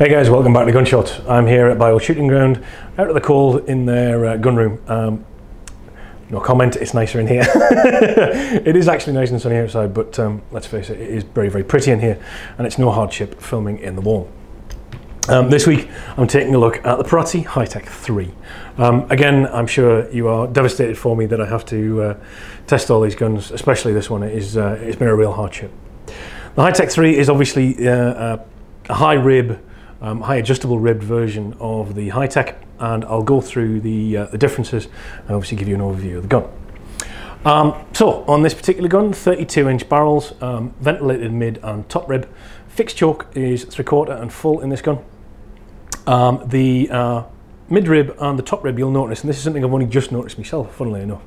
Hey guys, welcome back to Gunshots. I'm here at Bywell Shooting Ground, out of the cold in their gun room. No comment, it's nicer in here. It is actually nice and sunny outside, but let's face it, it is very, very pretty in here, and it's no hardship filming in the warm. This week, I'm taking a look at the Perazzi High Tech 3. Again, I'm sure you are devastated for me that I have to test all these guns, especially this one. It's been a real hardship. The High Tech 3 is obviously a high rib, high adjustable ribbed version of the High Tech, and I'll go through the differences and obviously give you an overview of the gun. So on this particular gun, 32-inch barrels, ventilated mid and top rib. Fixed choke is 3/4 and full in this gun. The mid rib and the top rib, you'll notice, and this is something I've only just noticed myself, funnily enough.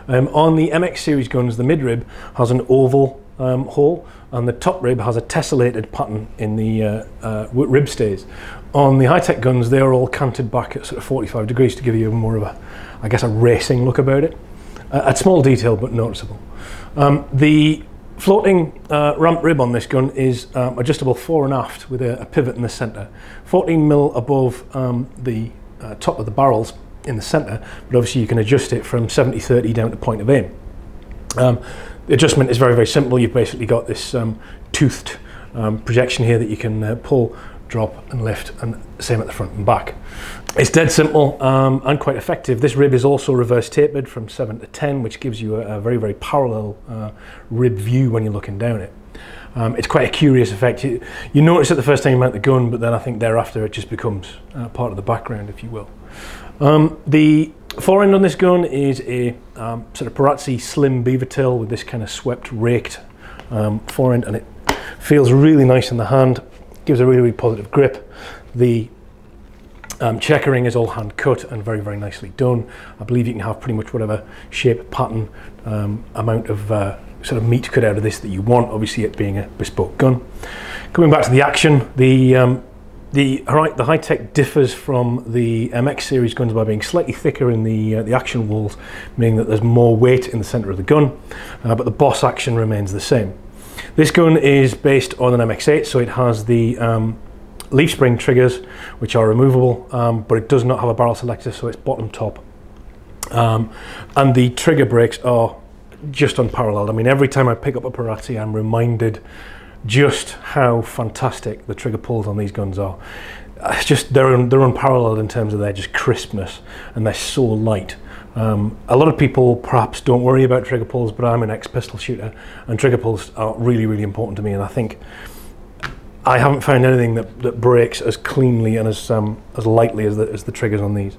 On the MX series guns, the mid rib has an oval hole, and the top rib has a tessellated pattern in the rib stays. On the High Tech guns, they are all canted back at sort of 45 degrees to give you more of a, I guess, a racing look about it. A small detail, but noticeable. The floating ramp rib on this gun is adjustable fore and aft with a pivot in the centre. 14mm above the top of the barrels in the centre, but obviously you can adjust it from 70-30 down to point of aim. The adjustment is very, very simple. You've basically got this toothed projection here that you can pull, drop and lift, and same at the front and back. It's dead simple and quite effective. This rib is also reverse tapered from 7 to 10, which gives you a very, very parallel rib view when you're looking down it. It's quite a curious effect. You notice it the first time you mount the gun, but then I think thereafter it just becomes part of the background, if you will. The fore end on this gun is a sort of Perazzi slim beaver tail with this kind of swept, raked fore end, and it feels really nice in the hand. Gives a really, really positive grip. The checkering is all hand cut and very, very nicely done. I believe you can have pretty much whatever shape, pattern, amount of sort of meat cut out of this that you want, obviously it being a bespoke gun. Coming back to the action, the High Tech differs from the MX series guns by being slightly thicker in the action walls, meaning that there's more weight in the centre of the gun, but the boss action remains the same. This gun is based on an MX8, so it has the leaf spring triggers, which are removable, but it does not have a barrel selector, so it's bottom top. And the trigger brakes are just unparalleled. I mean, every time I pick up a Perazzi, I'm reminded just how fantastic the trigger pulls on these guns are. It's just, they're unparalleled in terms of their just crispness, and they're so light. A lot of people perhaps don't worry about trigger pulls, but I'm an ex-pistol shooter, and trigger pulls are really, really important to me, and I think I haven't found anything that breaks as cleanly and as lightly as the triggers on these.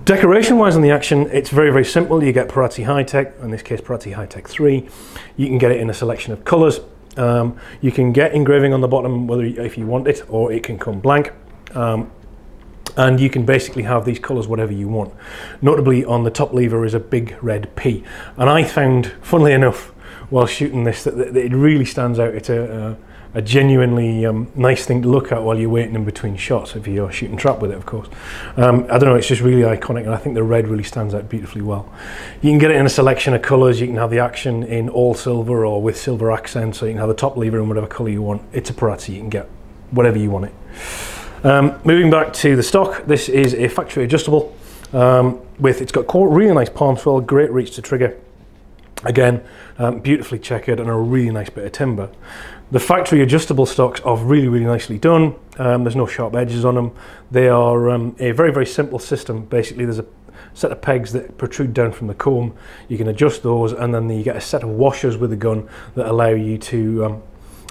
Decoration-wise on the action, it's very, very simple. You get Perazzi High Tech, in this case Perazzi High Tech 3. You can get it in a selection of colours. You can get engraving on the bottom, whether if you want it, or it can come blank. And you can basically have these colours whatever you want. Notably on the top lever is a big red P. And I found, funnily enough, while shooting this, that it really stands out. It's a genuinely nice thing to look at while you're waiting in between shots, if you're shooting trap with it, of course. I don't know, it's just really iconic, and I think the red really stands out beautifully well. You can get it in a selection of colours. You can have the action in all silver or with silver accents, so you can have the top lever in whatever colour you want. It's a Perazzi, you can get whatever you want it. Moving back to the stock, this is a factory adjustable it's got really nice palm swell, great reach to trigger. Again, beautifully checkered and a really nice bit of timber. The factory adjustable stocks are really, really nicely done. There's no sharp edges on them. They are a very, very simple system. Basically, there's a set of pegs that protrude down from the comb. You can adjust those, and then you get a set of washers with the gun that allow you to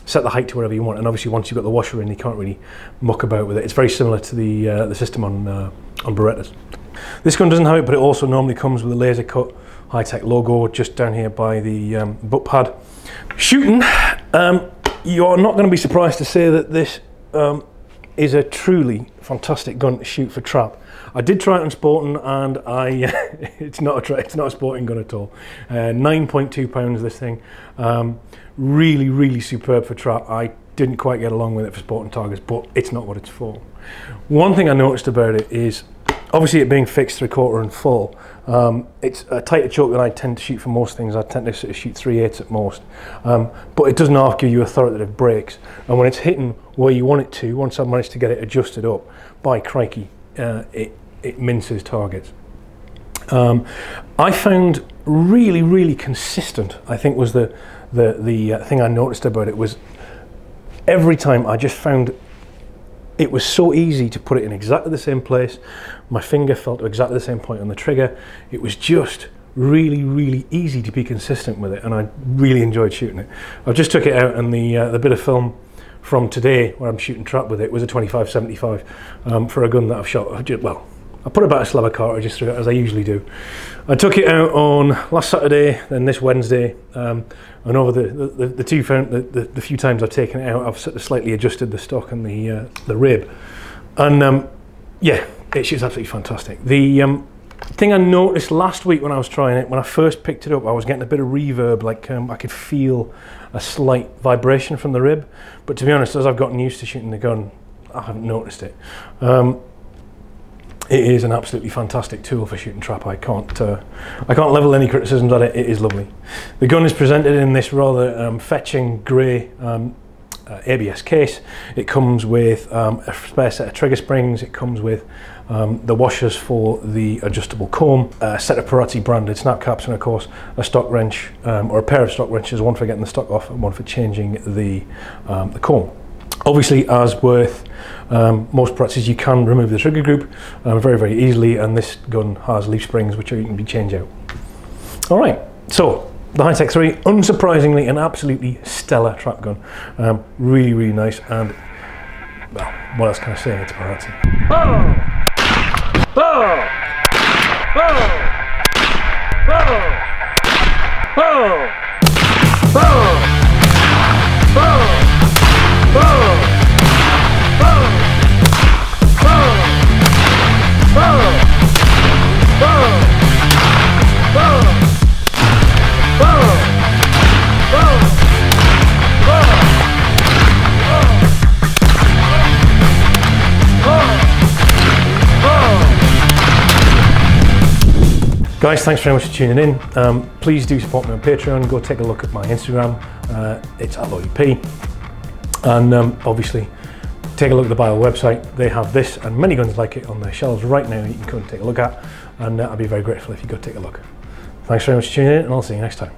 set the height to whatever you want. And obviously, once you've got the washer in, you can't really muck about with it. It's very similar to the system on Berettas. This gun doesn't have it, but it also normally comes with a laser cut High Tech logo just down here by the butt pad. Shooting, you're not going to be surprised to say that this is a truly fantastic gun to shoot for trap. I did try it on sporting, and it's not a sporting gun at all. 9.2 pounds this thing. Really, really superb for trap. I didn't quite get along with it for sporting targets, but it's not what it's for. One thing I noticed about it is Obviously, it being fixed 3/4 and full, it's a tighter choke than I tend to shoot for most things. I tend to sort of shoot 3/8 at most, but it does not give you authoritative brakes. And when it's hitting where you want it to, once I've managed to get it adjusted up, by crikey, it minces targets. I found really consistent, I think was the thing I noticed about it, was every time I just found it was so easy to put it in exactly the same place. My finger felt to exactly the same point on the trigger. It was just really easy to be consistent with it, and I really enjoyed shooting it. I just took it out, and the bit of film from today where I'm shooting trap with it was a 25-75 for a gun that I've shot. Well, I put about a slab of cartridges through it, as I usually do. I took it out on last Saturday, then this Wednesday, and over the few times I've taken it out, I've sort of slightly adjusted the stock and the rib, and yeah, it shoots absolutely fantastic. The thing I noticed last week when I was trying it, when I first picked it up, I was getting a bit of reverb, like I could feel a slight vibration from the rib, but to be honest, as I've gotten used to shooting the gun, I haven't noticed it. It is an absolutely fantastic tool for shooting trap. I can't level any criticisms at it. It is lovely. The gun is presented in this rather fetching grey ABS case. It comes with a spare set of trigger springs. It comes with the washers for the adjustable comb, a set of Perazzi branded snap caps, and of course a stock wrench, or a pair of stock wrenches, one for getting the stock off and one for changing the comb. Obviously, as with most Perazzis, you can remove the trigger group very easily, and this gun has leaf springs which you can be changed out. Alright, so the High Tech 3, unsurprisingly an absolutely stellar trap gun. Really nice, and well, what else can I say? It's Perazzi. Guys, thanks very much for tuning in. Please do support me on Patreon. Go take a look at my Instagram. It's at Lloyd P. And obviously, take a look at the Bywell website. They have this and many guns like it on their shelves right now that you can go and take a look at. And I'd be very grateful if you go take a look. Thanks very much for tuning in, and I'll see you next time.